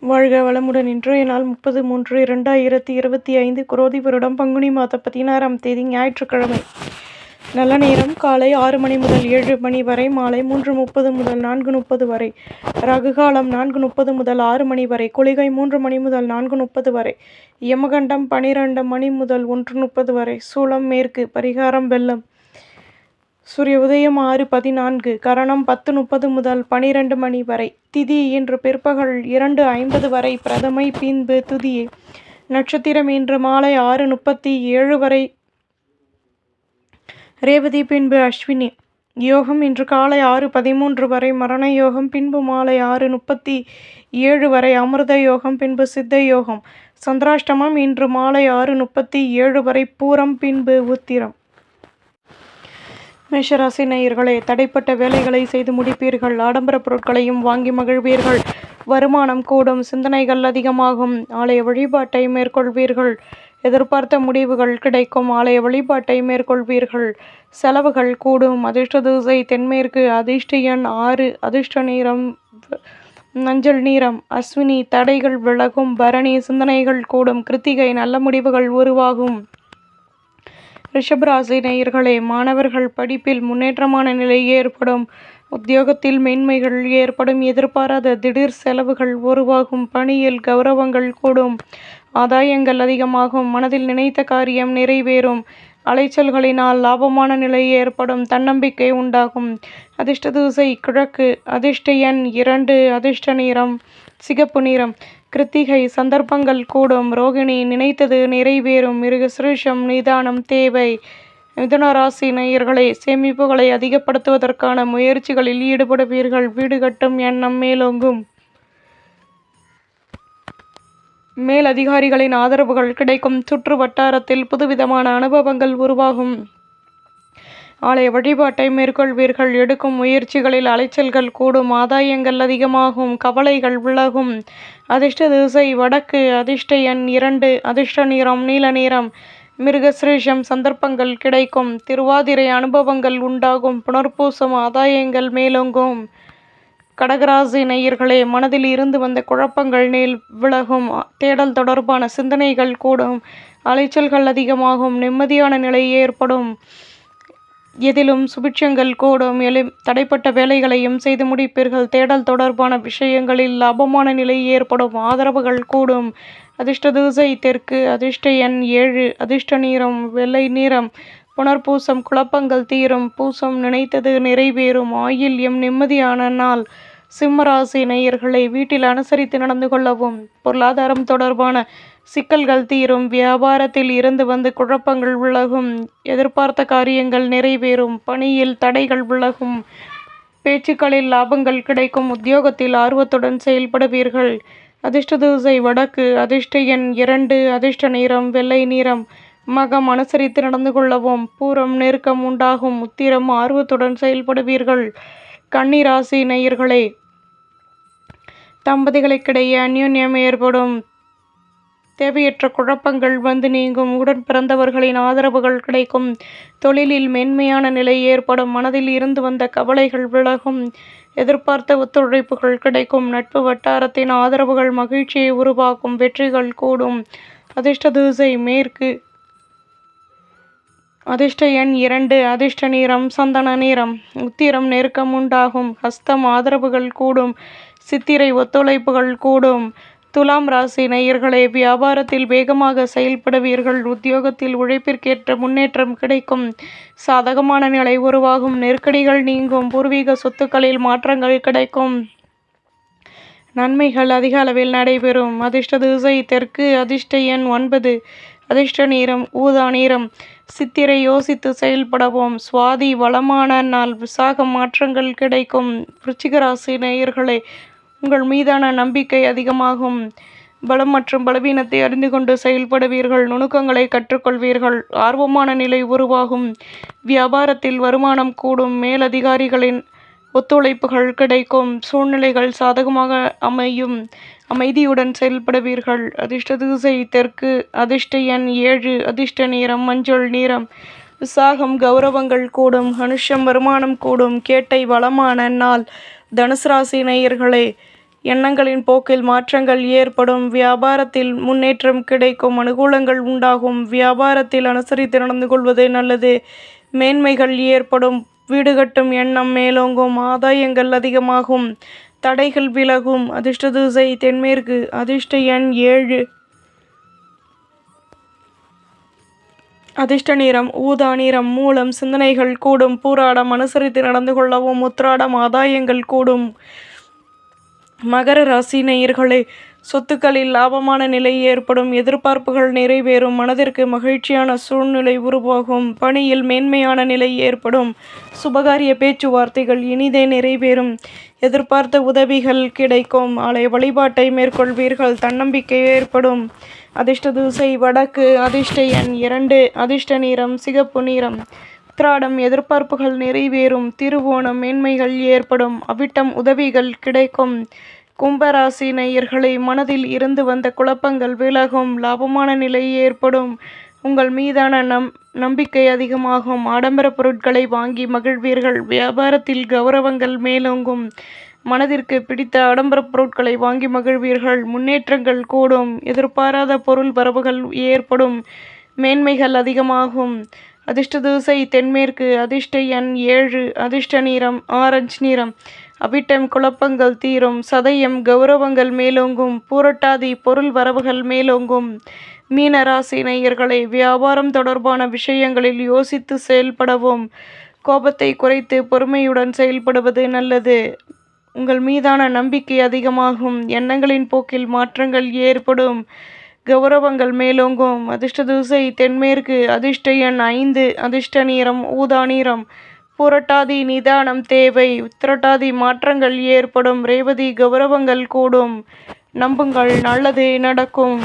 வாழ்க வளமுடன். இன்றைய நாள் 30/3/2025 குரோதி வருடம் பங்குனி மாதம் 16ஆம் தேதி ஞாயிற்றுக்கிழமை. நல்ல நேரம் காலை 6 மணி முதல் 7 மணி வரை, மாலை 3:30 முதல் 4:30 வரை. ரகுகாலம் 4:30 முதல் 6 மணி வரை, குளிகை 3 மணி முதல் 4:30 வரை, யமகண்டம் 12 மணி முதல் 1:30 வரை, சூலம் மேற்கு, பரிகாரம் வெள்ளம். சூரிய உதயம் 6:14, கரணம் 10:30 முதல் 12 மணி வரை, திதி இன்று பிற்பகல் 2:50 வரை, பிரதமை பின்பு துதியை. நட்சத்திரம் இன்று மாலை 6:37 வரை, ரேவதி பின்பு அஸ்வினி. யோகம் இன்று காலை 6:13 வரை, மரண யோகம் பின்பு மாலை 6:37 வரை, அமிர்த யோகம் பின்பு சித்த யோகம். சந்திராஷ்டமம் இன்று மாலை 6:37 வரை, பூரம் பின்பு உத்திரம். மேஷராசி நேயர்களே, தடைப்பட்ட வேலைகளை செய்து முடிப்பீர்கள். ஆடம்பர பொருட்களையும் வாங்கி மகிழ்வீர்கள். வருமானம் கூடும். சிந்தனைகள் அதிகமாகும். ஆலய வழிபாட்டை மேற்கொள்வீர்கள். எதிர்பார்த்த முடிவுகள் கிடைக்கும். ஆலய வழிபாட்டை மேற்கொள்வீர்கள். செலவுகள் கூடும். அதிர்ஷ்ட திசை தென்மேற்கு. அதிர்ஷ்ட எண் 6. அதிர்ஷ்ட நிறம் மஞ்சள் நிறம். அஸ்வினி தடைகள் விலகும். பரணி சிந்தனைகள் கூடும். கிருத்திகை நல்ல முடிவுகள் உருவாகும். ரிஷபராசி நேயர்களே, மாணவர்கள் படிப்பில் முன்னேற்றமான நிலை ஏற்படும். உத்தியோகத்தில் மேன்மைகள் ஏற்படும். எதிர்பாராத திடீர் செலவுகள் உருவாகும். பணியில் கௌரவங்கள் கூடும். ஆதாயங்கள் அதிகமாகும். மனதில் நினைத்த காரியம் நிறைவேறும். அலைச்சல்களினால் லாபமான நிலை ஏற்படும். தன்னம்பிக்கை உண்டாகும். அதிர்ஷ்ட திசை கிழக்கு. அதிர்ஷ்ட எண் 2. அதிர்ஷ்ட நிறம் சிகப்பு நிறம். கிருத்திகை சந்தர்ப்பங்கள் கூடும். ரோகிணி நினைத்தது நிறைவேறும். மிருகசிருஷம் நிதானம் தேவை. மிதுன ராசி நேயர்களே, சேமிப்புகளை அதிகப்படுத்துவதற்கான முயற்சிகளில் ஈடுபடுவீர்கள். வீடு கட்டும் எண்ணம் மேலோங்கும். மேல் அதிகாரிகளின் ஆதரவுகள் கிடைக்கும். சுற்று வட்டாரத்தில் புதுவிதமான அனுபவங்கள் உருவாகும். ஆலய வழிபாட்டை மேற்கொள்வீர்கள். எடுக்கும் முயற்சிகளில் அலைச்சல்கள் கூடும். ஆதாயங்கள் அதிகமாகும். கவலைகள் விலகும். அதிர்ஷ்ட திசை வடக்கு. அதிர்ஷ்ட எண் 2. அதிர்ஷ்ட நிறம் நீல நிறம். மிருகசிருஷம் சந்தர்ப்பங்கள் கிடைக்கும். திருவாதிரை அனுபவங்கள் உண்டாகும். புனர்பூசம் ஆதாயங்கள் மேலோங்கும். கடகராசி நேயர்களே, மனதில் இருந்து வந்த குழப்பங்கள் விலகும். தேடல் தொடர்பான சிந்தனைகள் கூடும். அலைச்சல்கள் அதிகமாகும். நிம்மதியான நிலை ஏற்படும். எதிலும் சுபிட்சங்கள் கூடும். தடைப்பட்ட வேலைகளையும் செய்து முடிப்பீர்கள். தேடல் தொடர்பான விஷயங்களில் லாபமான நிலை ஏற்படும். ஆதரவுகள் கூடும். அதிர்ஷ்ட திசை தெற்கு. அதிர்ஷ்ட எண் 7. அதிர்ஷ்ட நிறம் வெள்ளை நிறம். புனர்பூசம் குழப்பங்கள் தீரும். பூசம் நினைத்தது நிறைவேறும். ஆயில்யம் நிம்மதியான நாள். சிம்மராசி நேயர்களை, வீட்டில் அனுசரித்து நடந்து கொள்ளவும். பொருளாதாரம் தொடர்பான சிக்கல்கள் தீரும். வியாபாரத்தில் இருந்து வந்து குழப்பங்கள் விலகும். எதிர்பார்த்த காரியங்கள் நிறைவேறும். பணியில் தடைகள் விலகும். பேச்சுக்களில் லாபங்கள் கிடைக்கும். உத்தியோகத்தில் ஆர்வத்துடன் செயல்படுவீர்கள். அதிர்ஷ்ட திசை வடக்கு. அதிர்ஷ்ட எண் 2. அதிர்ஷ்ட நிறம் வெள்ளை நிறம். மகம் அனுசரித்து நடந்து கொள்ளவும். பூரம் நெருக்கம் உண்டாகும். உத்திரம் ஆர்வத்துடன் செயல்படுவீர்கள். கன்னி ராசி நேயர்களே, தம்பதிகளுக்கிடையே அந்யோன்யம் ஏற்படும். தேவையற்ற குழப்பங்கள் வந்து நீங்கும். உடன் பிறந்தவர்களின் ஆதரவுகள் கிடைக்கும். தொழிலில் மேன்மையான நிலை ஏற்படும். மனதில் இருந்து வந்த கவலைகள் விலகும். எதிர்பார்த்த ஒத்துழைப்புகள் கிடைக்கும். நட்பு வட்டாரத்தின் ஆதரவுகள் மகிழ்ச்சியை உருவாக்கும். வெற்றிகள் கூடும். அதிர்ஷ்ட திசை மேற்கு. அதிர்ஷ்ட எண் 2. அதிர்ஷ்ட நிறம் சந்தன நிறம். உத்திரம் நெருக்கம் உண்டாகும். ஹஸ்தம் ஆதரவுகள் கூடும். சித்திரை ஒத்துழைப்புகள் கூடும். துலாம் ராசி நேயர்களே, வியாபாரத்தில் வேகமாக செயல்படுவீர்கள். உத்தியோகத்தில் உழைப்பிற்கேற்ற முன்னேற்றம் கிடைக்கும். சாதகமான நிலை உருவாகும். நெருக்கடிகள் நீங்கும். பூர்வீக சொத்துக்களில் மாற்றங்கள் கிடைக்கும். நன்மைகள் அதிக அளவில் நடைபெறும். அதிர்ஷ்ட திசை தெற்கு. அதிர்ஷ்ட எண் 9. அதிர்ஷ்ட நிறம் ஊதா நிறம். சித்திரை யோசித்து செயல்படவும். சுவாதி வளமான நாள். விசாகம் மாற்றங்கள் கிடைக்கும். விருச்சிக ராசி நேயர்களே, உங்கள் மீதான நம்பிக்கை அதிகமாகும். பலம் மற்றும் பலவீனத்தை அறிந்து கொண்டு செயல்படுவீர்கள். நுணுக்கங்களை கற்றுக்கொள்வீர்கள். ஆர்வமான நிலை உருவாகும். வியாபாரத்தில் வருமானம் கூடும். மேலதிகாரிகளின் ஒத்துழைப்புகள் கிடைக்கும். சூழ்நிலைகள் சாதகமாக அமையும். அமைதியுடன் செயல்படுவீர்கள். அதிர்ஷ்ட திசை தெற்கு. அதிர்ஷ்ட எண் 7. அதிர்ஷ்ட நிறம் மஞ்சள் நிறம். விசாகம் கௌரவங்கள் கூடும். அனுஷம் வருமானம் கூடும். கேட்டை வளமான நாள். தனுசு ராசி நேயர்களே, எண்ணங்களின் போக்கில் மாற்றங்கள் ஏற்படும். வியாபாரத்தில் முன்னேற்றம் கிடைக்கும். அனுகூலங்கள் உண்டாகும். வியாபாரத்தில் அனுசரித்து நடந்து கொள்வது நல்லது. மேன்மைகள் ஏற்படும். வீடு கட்டும் எண்ணம் மேலோங்கும். ஆதாயங்கள் அதிகமாகும். தடைகள் விலகும். அதிர்ஷ்ட திசை தென்மேற்கு. அதிர்ஷ்ட எண் 7. அதிர்ஷ்ட நிறம் ஊதா நிறம். மூலம் சிந்தனைகள் கூடும். பூராடம் அனுசரித்து நடந்து கொள்ளவும். உத்திராடம் ஆதாயங்கள் கூடும். மகர ராசி நேயர்களே, சொத்துக்களில் லாபமான நிலை ஏற்படும். எதிர்பார்ப்புகள் நிறைவேறும். மனதிற்கு மகிழ்ச்சியான சூழ்நிலை உருவாகும். பணியில் மேன்மையான நிலை ஏற்படும். சுபகாரிய பேச்சுவார்த்தைகள் இனிதே நிறைவேறும். எதிர்பார்த்த உதவிகள் கிடைக்கும். ஆலய வழிபாட்டை மேற்கொள்வீர்கள். தன்னம்பிக்கை ஏற்படும். அதிர்ஷ்ட திசை வடக்கு. அதிர்ஷ்ட எண் 2. அதிர்ஷ்ட நிறம் சிகப்பு நிறம். உத்திராடம் எதிர்பார்ப்புகள் நிறைவேறும். திருவோணம் மேன்மைகள் ஏற்படும். அவிட்டம் உதவிகள் கிடைக்கும். கும்பராசி நேயர்களே, மனதில் இருந்து வந்த குழப்பங்கள் விலகும். லாபமான நிலை ஏற்படும். உங்கள் மீதான நம்பிக்கை அதிகமாகும். ஆடம்பர பொருட்களை வாங்கி மகிழ்வீர்கள். வியாபாரத்தில் கௌரவங்கள் மேலோங்கும். மனதிற்கு பிடித்த ஆடம்பர பொருட்களை வாங்கி மகிழ்வீர்கள். முன்னேற்றங்கள் கூடும். எதிர்பாராத பொருள் வரவுகள் ஏற்படும். மேன்மைகள் அதிகமாகும். அதிர்ஷ்ட திசை தென்மேற்கு. அதிர்ஷ்ட எண் 7. அதிர்ஷ்ட நிறம் ஆரஞ்சு நிறம். அவிட்டம் குழப்பங்கள் தீரும். சதயம் கௌரவங்கள் மேலோங்கும். பூரட்டாதி பொருள் வரவுகள் மேலோங்கும். மீன ராசி நேயர்களே, வியாபாரம் தொடர்பான விஷயங்களில் யோசித்து செயல்படவும். கோபத்தை குறைத்து பொறுமையுடன் செயல்படுவது நல்லது. உங்கள் மீதான நம்பிக்கை அதிகமாகும். எண்ணங்களின் போக்கில் மாற்றங்கள் ஏற்படும். கௌரவங்கள் மேலோங்கும். அதிர்ஷ்ட திசை தென்மேற்கு. அதிர்ஷ்ட எண் 5. அதிர்ஷ்ட நிறம் ஊதா நிறம். புரட்டாதி நிதானம் தேவை. உத்திரட்டாதி மாற்றங்கள் ஏற்படும். ரேவதி கௌரவங்கள் கூடும். நம்புங்கள், நல்லது நடக்கும்.